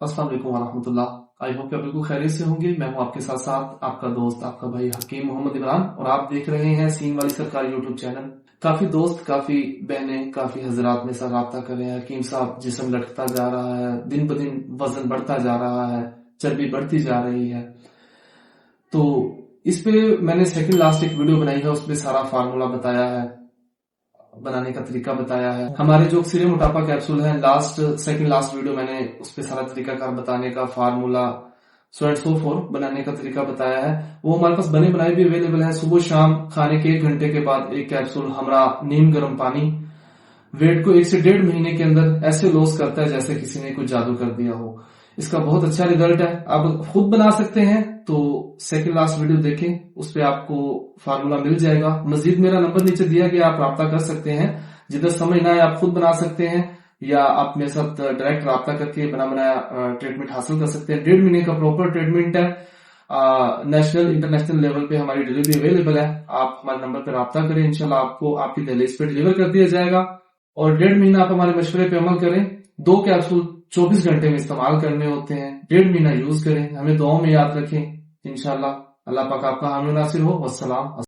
अस्सलाम वालेकुम वरहमतुल्लाह। I hope आप बिल्कुल खैरियत से होंगे। मैं हूं आपके साथ साथ आपका दोस्त, आपका भाई हकीम मोहम्मद इमरान, और आप देख रहे हैं सीन वाली सरकारी यूट्यूब चैनल। काफी दोस्त, काफी बहनें, काफी हजरात मेरे साथ राब्ता कर रहे हैं। हकीम साहब, जिस्म लटकता जा रहा है, दिन ब दिन वजन बढ़ता जा रहा है, चर्बी बढ़ती जा रही है। तो इस पे मैंने सेकंड लास्ट एक वीडियो बनाई है, उसमें सारा फार्मूला बताया है, बनाने का तरीका बताया है। हमारे जो सिरे मोटापा कैप्सूल है, सेकंड लास्ट वीडियो मैंने उस पे सारा तरीकाकार बताने का, formula so and so four बनाने का तरीका बताया है। वो हमारे पास बने बनाए भी अवेलेबल है। सुबह शाम खाने के 1 घंटे के बाद एक कैप्सूल हमारा नीम गर्म पानी वेट को 1 से 1.5 महीने के अंदर ऐसे लॉस करता है जैसे किसी ने कुछ जादू कर दिया हो। इसका बहुत अच्छा रिजल्ट है। आप खुद बना सकते हैं तो सेकंड लास्ट वीडियो देखें, उस पे आपको फार्मूला मिल जाएगा। मजीद मेरा नंबर नीचे दिया गया, आप राब्ता कर सकते हैं। जिधर समझ ना आए आप खुद बना सकते हैं, या आप मेरे साथ डायरेक्ट राब्ता करके बना बनाया ट्रीटमेंट हासिल कर सकते हैं। 1.5 महीने का प्रॉपर ट्रीटमेंट है। नेशनल इंटरनेशनल लेवल पे हमारी डिलीवरी अवेलेबल है। आप हमारे नंबर पर राब्ता करें, इंशाल्लाह आपको आपकी दहलीज पे डिलीवर कर दिया जाएगा। और 1.5 महीना आप हमारे मशवरे पे अमल करें। 2 कैप्सूल 24 घंटे में इस्तेमाल करने होते हैं। 1.5 महीना यूज करें, हमें दुआओं में याद रखें। इंशाल्लाह अल्लाह पाक आपका हामी नासिर हो। वस्सलाम।